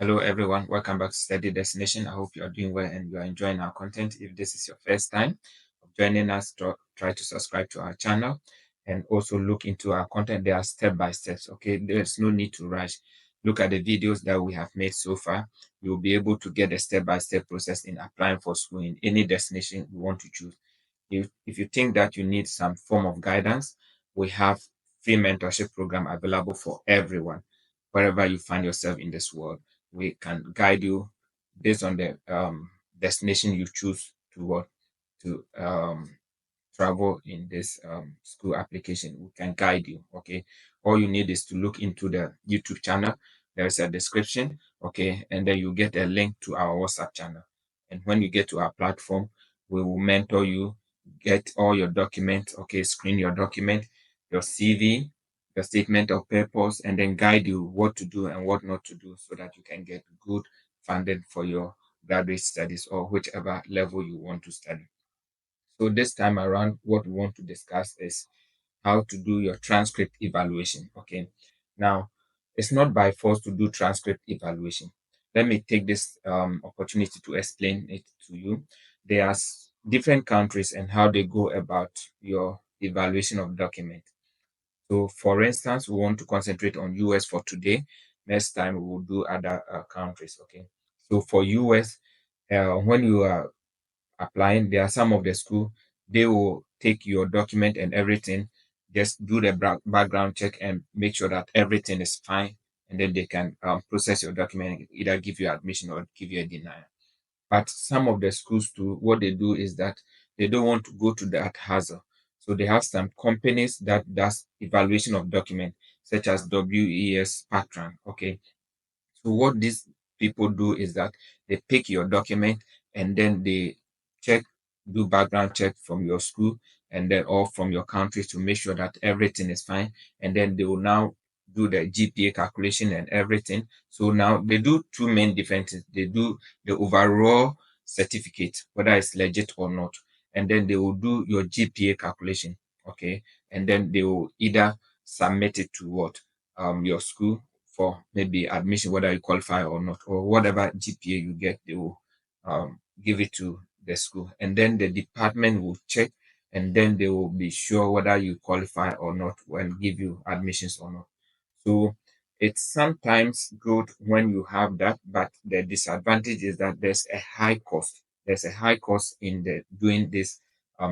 Hello, everyone. Welcome back to Study Destination. I hope you are doing well and you are enjoying our content. If this is your first time of joining us, try to subscribe to our channel and also look into our content. They are step by steps. Okay, there's no need to rush. Look at the videos that we have made so far. You'll be able to get a step by step process in applying for school in any destination you want to choose. If you think that you need some form of guidance, we have free mentorship program available for everyone, wherever you find yourself in this world. We can guide you based on the destination you choose to work to travel in this school application. We can guide you. Okay, all you need is to look into the YouTube channel. There's a description. Okay, and then you get a link to our WhatsApp channel. And when you get to our platform, we will mentor you, get all your documents. Okay, screen your document, your CV, your statement of purpose, and then guide you what to do and what not to do so that you can get good funded for your graduate studies or whichever level you want to study. So this time around, what we want to discuss is how to do your transcript evaluation. Okay. Now, it's not by force to do transcript evaluation. Let me take this opportunity to explain it to you. There are different countries and how they go about your evaluation of document. So, for instance, we want to concentrate on US for today. Next time, we will do other countries. Okay. So, for US, when you are applying, there are some of the school, they will take your document and everything, just do the background check and make sure that everything is fine, and then they can process your document, either give you admission or give you a denial. But some of the schools too, what they do is that they don't want to go to that hassle. So they have some companies that does evaluation of document, such as WES Patron. Okay, so what these people do is that they pick your document and then they check, do background check from your school and then or from your country to make sure that everything is fine. And then they will now do the GPA calculation and everything. So now they do two main different things. They do the overall certificate, whether it's legit or not. And then they will do your GPA calculation. Okay. And then they will either submit it to what? Your school for maybe admission, whether you qualify or not, or whatever GPA you get, they will give it to the school. And then the department will check and then they will be sure whether you qualify or not and give you admissions or not. So it's sometimes good when you have that, but the disadvantage is that there's a high cost. There's a high cost in the doing this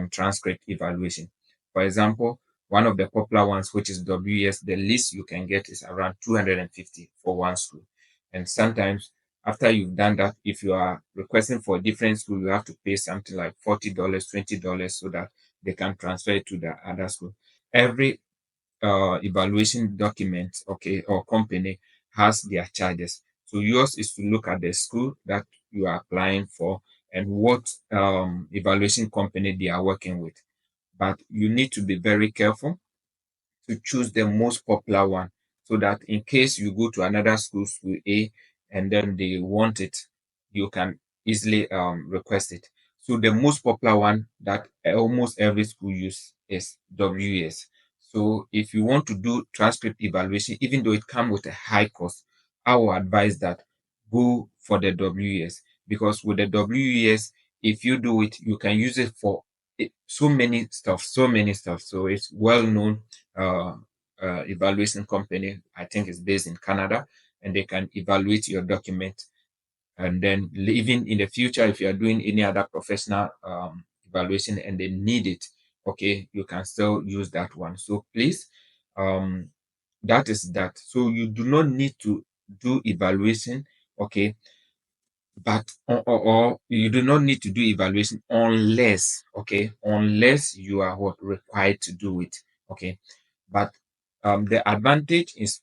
transcript evaluation. For example, one of the popular ones, which is WES, the least you can get is around 250 for one school. And sometimes after you've done that, if you are requesting for a different school, you have to pay something like $40, $20 so that they can transfer it to the other school. Every evaluation document, okay, or company has their charges. So yours is to look at the school that you are applying for and what evaluation company they are working with. But you need to be very careful to choose the most popular one so that in case you go to another school, school A, and then they want it, you can easily request it. So the most popular one that almost every school use is WES. So if you want to do transcript evaluation, even though it comes with a high cost, I will advise that go for the WES, because with the WES, if you do it, you can use it for so many stuff, so many stuff. So it's well known uh, evaluation company. I think it's based in Canada, and they can evaluate your document. And then even in the future, if you are doing any other professional evaluation and they need it, okay, you can still use that one. So please, um, that is that. So you do not need to do evaluation, okay, but or you do not need to do evaluation unless, okay, unless you are what required to do it, okay. But the advantage is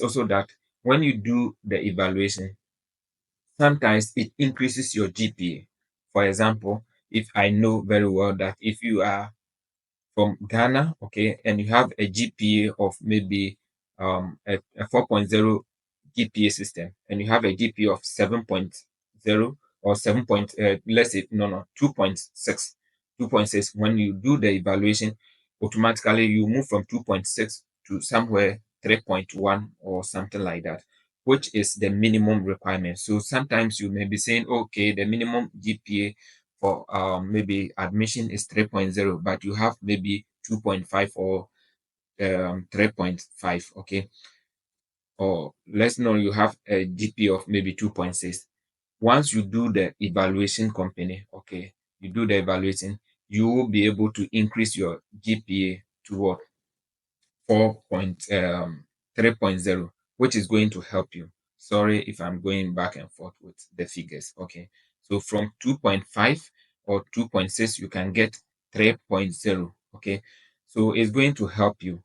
also that when you do the evaluation, sometimes it increases your GPA. For example, if I know very well that if you are from Ghana, okay, and you have a GPA of maybe a 4.0 GPA system, and you have a GPA of 7.0 or 7 point, let's say, no, 2.6, 2.6. When you do the evaluation, automatically you move from 2.6 to somewhere 3.1 or something like that. which is the minimum requirement. So sometimes you may be saying, okay, the minimum GPA for maybe admission is 3.0, but you have maybe 2.5 or 3.5, okay? Or let's know you have a GPA of maybe 2.6. Once you do the evaluation company, okay, you do the evaluating, you will be able to increase your GPA to what? 3.0, which is going to help you. Sorry if I'm going back and forth with the figures. Okay. So from 2.5 or 2.6, you can get 3.0. Okay. So it's going to help you.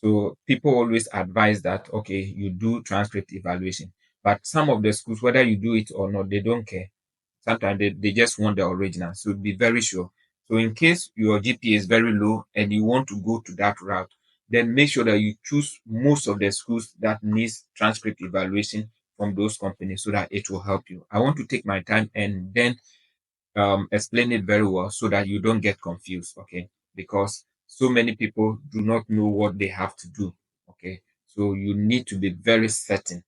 So people always advise that, okay, you do transcript evaluation. But some of the schools, whether you do it or not, they don't care. Sometimes they just want the original. So be very sure. So in case your GPA is very low and you want to go to that route, then make sure that you choose most of the schools that needs transcript evaluation from those companies so that it will help you. I want to take my time and then explain it very well so that you don't get confused, okay? Because so many people do not know what they have to do, okay? So you need to be very certain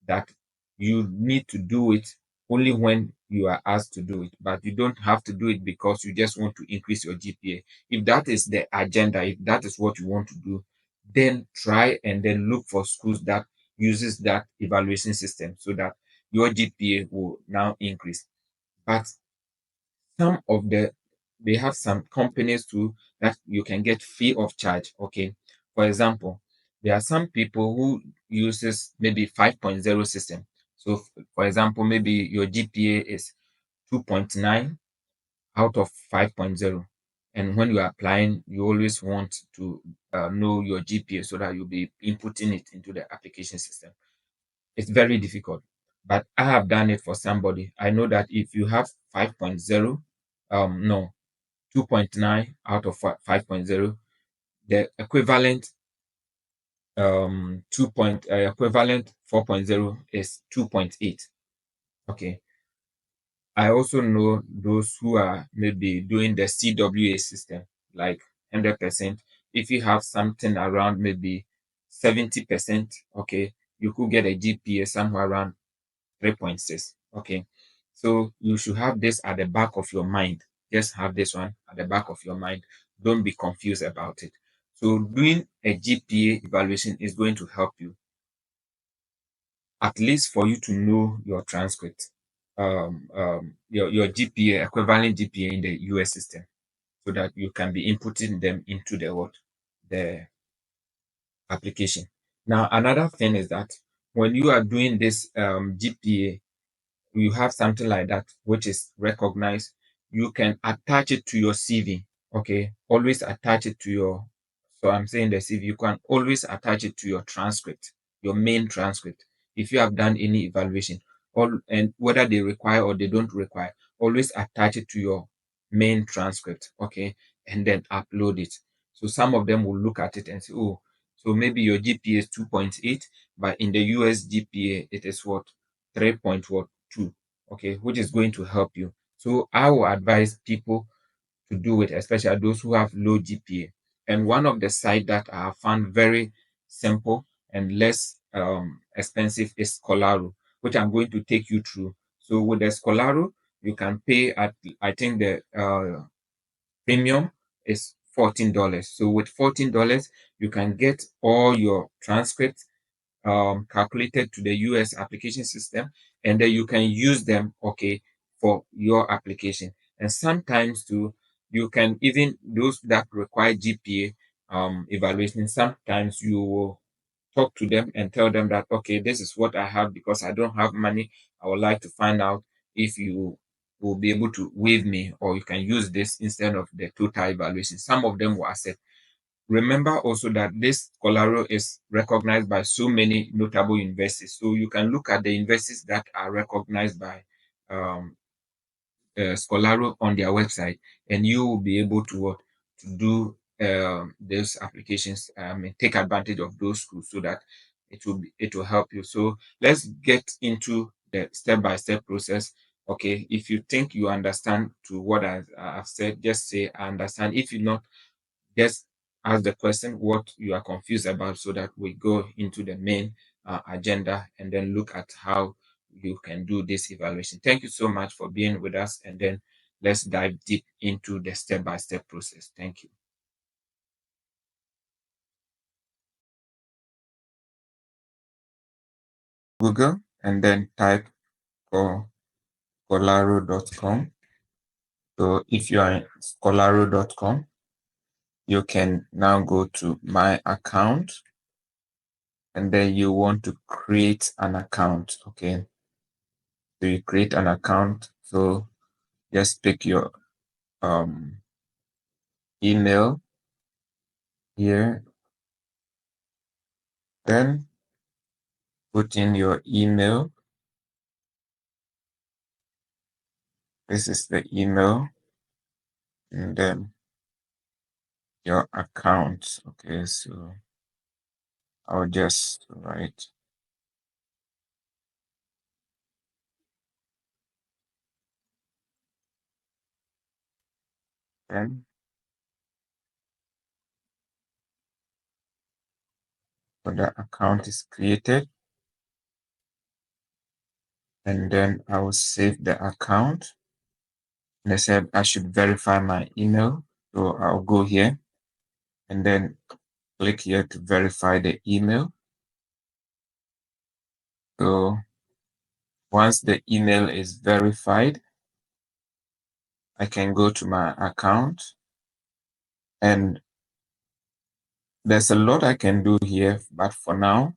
that you need to do it only when you are asked to do it, but you don't have to do it because you just want to increase your GPA. If that is the agenda, if that is what you want to do, then try and then look for schools that uses that evaluation system so that your GPA will now increase. But some of the they have some companies too that you can get free of charge. Okay. For example, there are some people who uses maybe 5.0 system. So for example, maybe your GPA is 2.9 out of 5.0. And when you are applying, you always want to know your GPA so that you'll be inputting it into the application system. It's very difficult, but I have done it for somebody. I know that if you have 5.0, no, 2.9 out of 5.0, the equivalent 4.0 is 2.8. Okay. I also know those who are maybe doing the CWA system, like 100%. If you have something around maybe 70%, okay, you could get a GPA somewhere around 3.6. Okay. So you should have this at the back of your mind. Just have this one at the back of your mind. Don't be confused about it. So doing a GPA evaluation is going to help you, at least for you to know your transcript, your GPA, equivalent GPA in the US system, so that you can be inputting them into the what? The application. Now, another thing is that when you are doing this GPA, you have something like that which is recognized, you can attach it to your CV. Okay, always attach it to your, so I'm saying the CV, you can always attach it to your transcript, your main transcript. If you have done any evaluation, or and whether they require or they don't require, always attach it to your main transcript. Okay, and then upload it. So some of them will look at it and say, oh, so maybe your GPA is 2.8, but in the US GPA it is what? 3.2. Okay, which is going to help you. So I will advise people to do it, especially those who have low GPA. And one of the sites that I have found very simple and less expensive is Scholaro, which I'm going to take you through. So with the Scholaro, you can pay at, I think the premium is $14. So with $14, you can get all your transcripts calculated to the US application system, and then you can use them, okay, for your application. And sometimes too, you can even those that require GPA evaluation, sometimes you will talk to them and tell them that, okay, this is what I have because I don't have money. I would like to find out if you will be able to waive me, or you can use this instead of the total evaluation. Some of them will accept. Remember also that this Scholaro is recognized by so many notable universities. So you can look at the universities that are recognized by um, Scholaro on their website, and you will be able to to do those applications and take advantage of those schools so that it will help you. So let's get into the step-by-step process. Okay, if you think you understand to what I've said, just say I understand. If you not, just ask the question what you are confused about so that we go into the main agenda and then look at how you can do this evaluation. Thank you so much for being with us, and then let's dive deep into the step-by-step process. Thank you. Google and then type Scholaro.com. So if you are in Scholaro.com, you can now go to my account, and then you want to create an account. Okay. So you create an account. So just pick your email here, then put in your email. This is the email, and then your account. Okay, so I'll just write. Then when the account is created, and then I will save the account. And I said I should verify my email. So I'll go here and then click here to verify the email. So once the email is verified, I can go to my account, and there's a lot I can do here, but for now,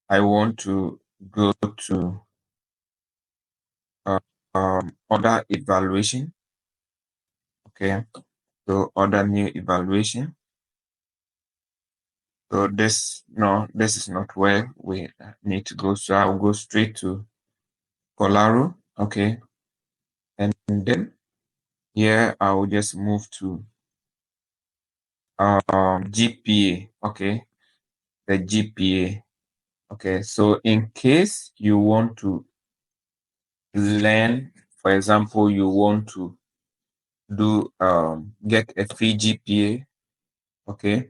I want to go to other evaluation. Okay, so other new evaluation. So this is not where we need to go. So I'll go straight to Scholaro. Okay, and then here I will just move to GPA. Okay, the GPA. Okay, so in case you want to learn, for example, you want to do get a free GPA. Okay,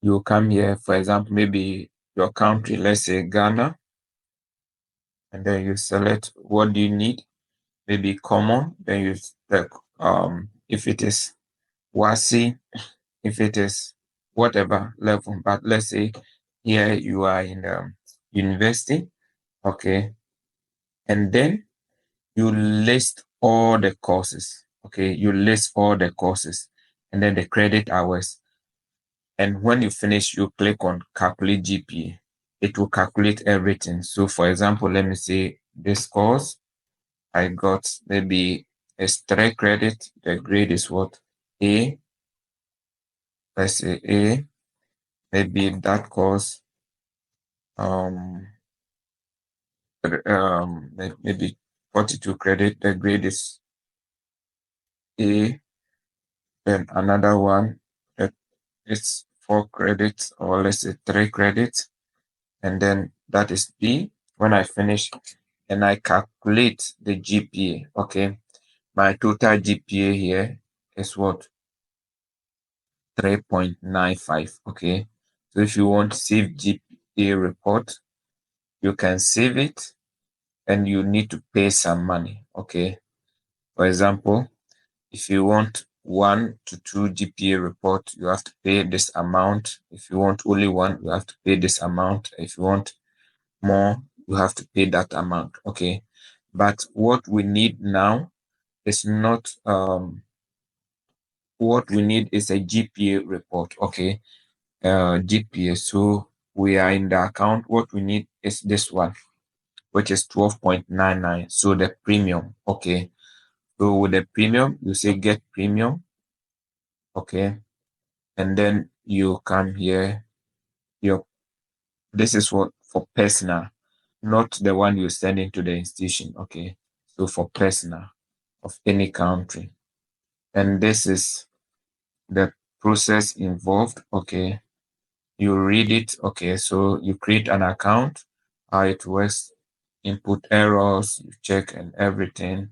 you come here, for example, maybe your country, let's say Ghana, and then you select what do you need, maybe common, then you select if it is WASI, if it is whatever level, but let's say here you are in university. Okay, and then you list all the courses. Okay, you list all the courses and then the credit hours. And when you finish, you click on calculate GPA. It will calculate everything. So for example, let me say this course, I got maybe it's 3 credit. The grade is what? A. Let's say A. Maybe that course, maybe 42 credit. The grade is A. Then another one that it's 4 credits, or let's say 3 credits, and then that is B. When I finish and I calculate the GPA, okay, my total GPA here is what? 3.95. Okay, so if you want to save GPA report, you can save it, and you need to pay some money. Okay, for example, if you want 1 to 2 GPA report, you have to pay this amount. If you want only 1, you have to pay this amount. If you want more, you have to pay that amount. Okay, but what we need now is not what we need is a GPA report. Okay, GPA. So we are in the account. What we need is this one, which is 12.99. So the premium. Okay, so with the premium, you say get premium. Okay, and then you come here. This is what for personal, not the one you send into the institution. Okay, so for personal of any country, and this is the process involved. Okay, you read it. Okay, so you create an account, how it works, input errors, you check and everything.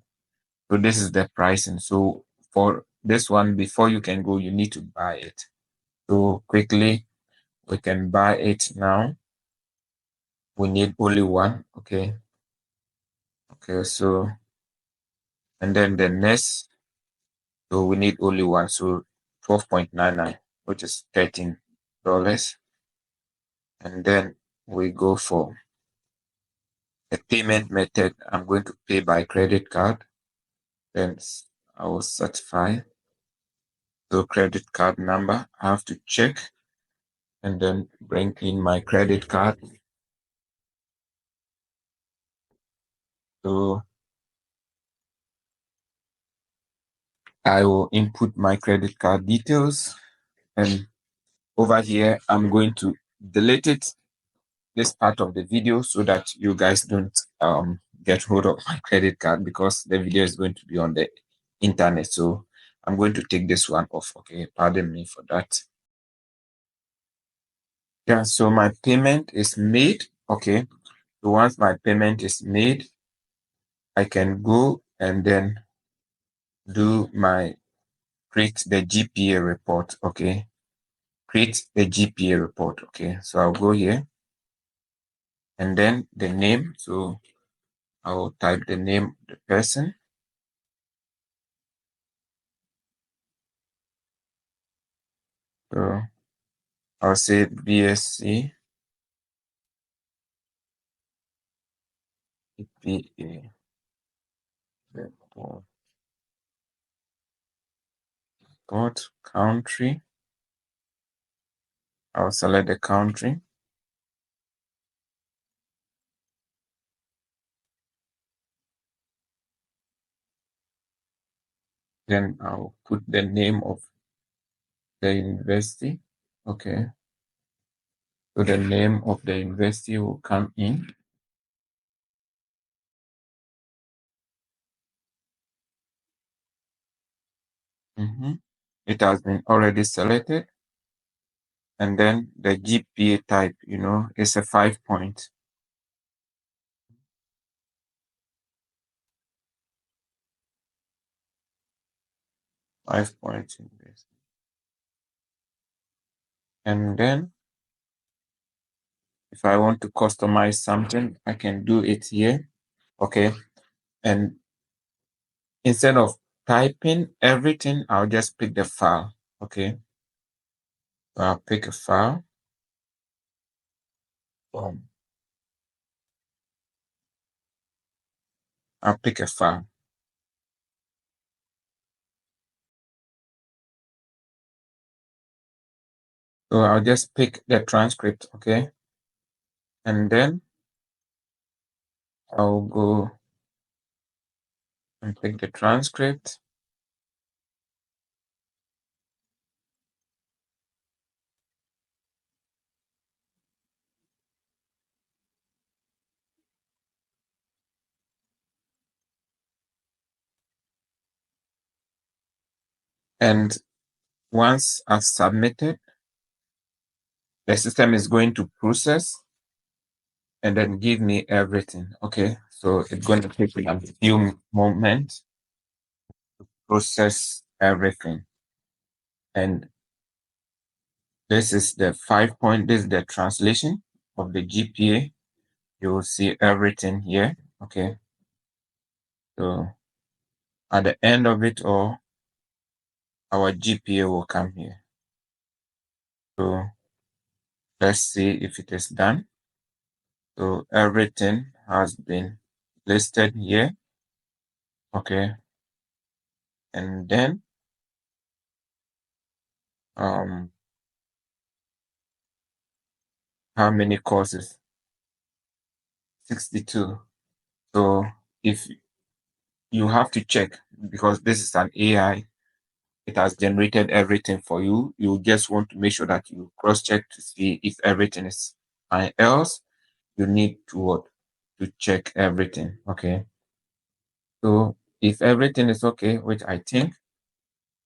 So this is the pricing. So for this one, before you can go, you need to buy it. So quickly, we can buy it now. we need only one. Okay. So, and then the next, so we need only one. So 12.99, which is $13. And then we go for the payment method. I'm going to pay by credit card. Then I will certify. So credit card number, I have to check and then bring in my credit card. So I will input my credit card details, and over here, I'm going to delete this part of the video so that you guys don't get hold of my credit card, because the video is going to be on the internet. So I'm going to take this one off. Okay, pardon me for that. Yeah, so my payment is made. Okay, so once my payment is made, I can go and then do my create the GPA report. Okay, create the GPA report. Okay, so I'll go here and then the name. So I'll type the name of the person. So I'll say BSc GPA report country. I'll select the country. Then I'll put the name of the university. Okay. So the name of the university will come in. It has been already selected. And then the GPA type, is a 5 point. 5 points in this. And then if I want to customize something, I can do it here. Okay. And instead of typing everything, I'll just pick the file. Okay. So I'll pick a file. I'll pick a file. So I'll just pick the transcript. Okay. And then I'll go and pick the transcript. And once I've submitted, the system is going to process and then give me everything. Okay. So it's going to take a few moments to process everything. And this is the 5 point. This is the translation of the GPA. You will see everything here. Okay. So at the end of it all, our GPA will come here. So let's see if it is done. So everything has been listed here. Okay. And then how many courses? 62. So if you have to check, because this is an AI, it has generated everything for you. You just want to make sure that you cross check to see if everything is fine. Else, you need to what? To check everything. Okay. So if everything is okay, which I think,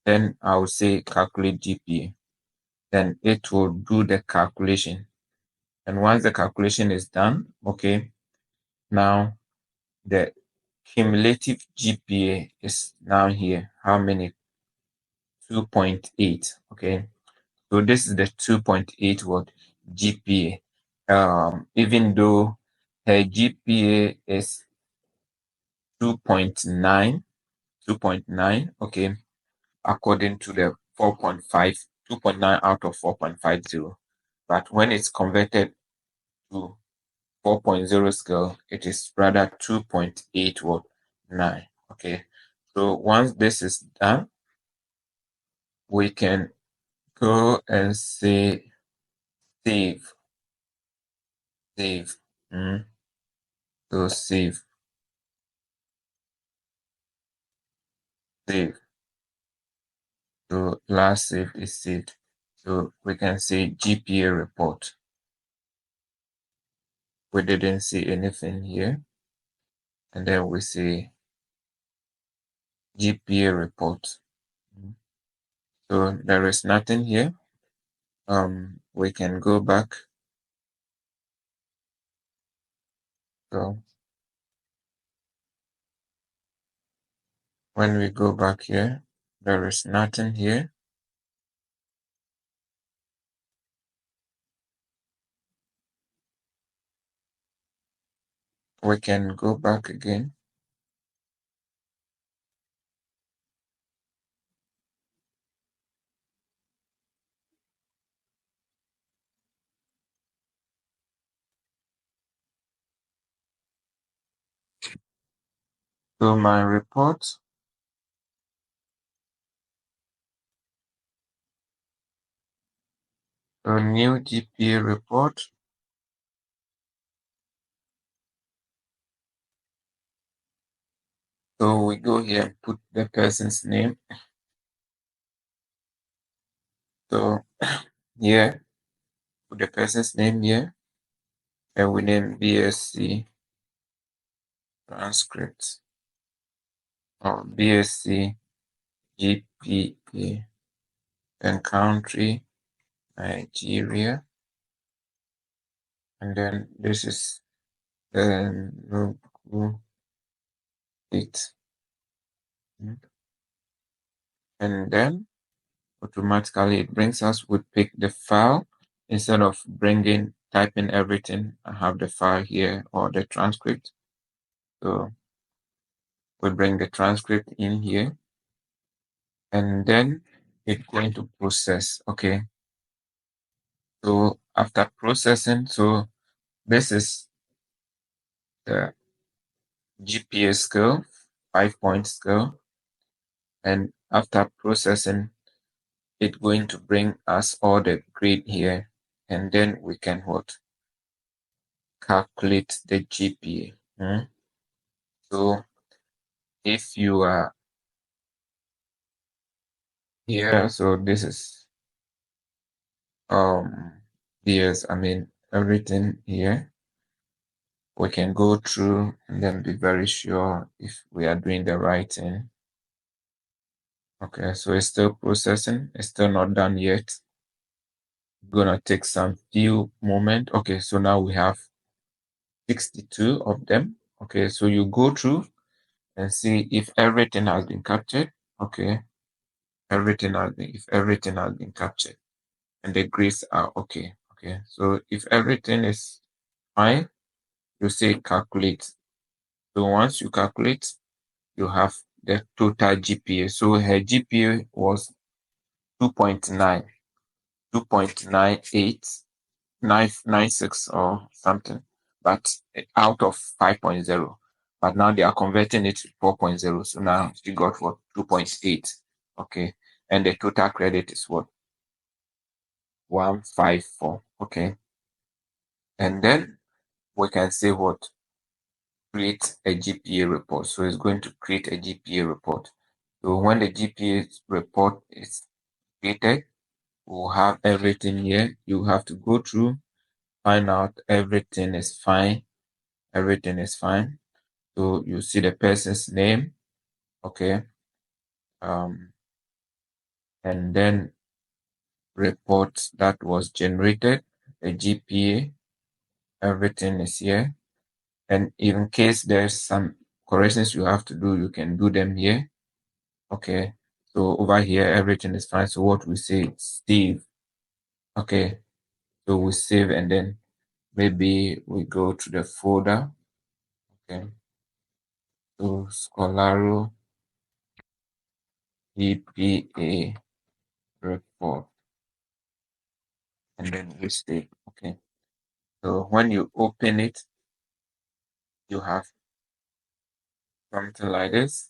then I will say calculate GPA. Then it will do the calculation. And once the calculation is done, okay, now the cumulative GPA is now here. How many? 2.8. Okay. So this is the 2.8 what GPA. Even though her GPA is 2.9, 2.9, okay, according to the 4.5, 2.9 out of 4.50. But when it's converted to 4.0 scale, it is rather 2.819. Okay, so once this is done, we can go and say save, save. So save, save. So last save is saved. So we can say GPA report. We didn't see anything here. And then we say GPA report. So there is nothing here. We can go back. So when we go back here, there is nothing here. We can go back again. So my report, so new GPA report. So we go here and put the person's name. So here, put the person's name here, and we name BSc transcript or BSc GPA and country Nigeria, and then this is the logo date, and then automatically it brings us, we pick the file instead of typing everything. I have the file here or the transcript. So we bring the transcript in here and then it's going to process. Okay. So after processing, so this is the GPA scale, 5-point scale. And after processing, it's going to bring us all the grade here. And then we can what? Calculate the GPA. So if you are here, so this is yes, I mean everything here. We can go through and then be very sure if we are doing the right thing. Okay, so it's still processing, it's still not done yet. Gonna take some few moments. Okay, so now we have 62 of them. Okay, so you go through and see if everything has been captured. Okay, if everything has been captured and the grades are okay. Okay, so if everything is fine, you say calculate. So once you calculate, you have the total GPA. So her GPA was 2.9, 2.98, or something, but out of 5.0. But now they are converting it to 4.0. So now she got what? 2.8. Okay. And the total credit is what? 154. Okay. And then we can say what? Create a GPA report. So it's going to create a GPA report. So when the GPA report is created, we'll have everything here. You have to go through, find out everything is fine. Everything is fine. So you see the person's name, okay, and then report that was generated, the GPA, everything is here. And in case there's some corrections you have to do, you can do them here. Okay, so over here everything is fine. So what we say, save. Okay, so we save and then maybe we go to the folder, okay, to Scholaro GPA report, and then we save. Okay, so when you open it, you have something like this.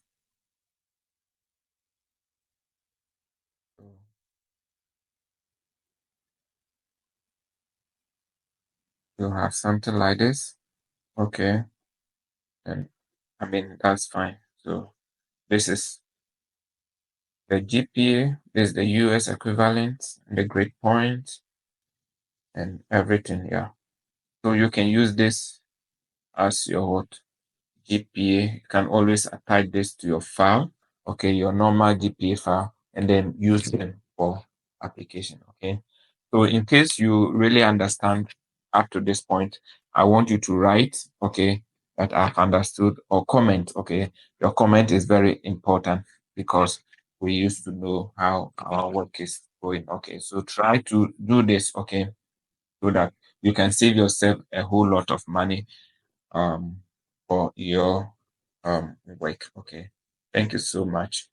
You have something like this. Okay, and I mean that's fine. So this is the GPA, this is the US equivalent, the grade point, and everything. Yeah. So you can use this as your what? GPA. You can always attach this to your file, okay, your normal GPA file, and then use them for application. Okay. So in case you really understand up to this point, I want you to write, okay, that I've understood, or comment, okay. Your comment is very important because we used to know how our work is going. Okay, so try to do this, okay, so that you can save yourself a whole lot of money for your work. Okay, thank you so much.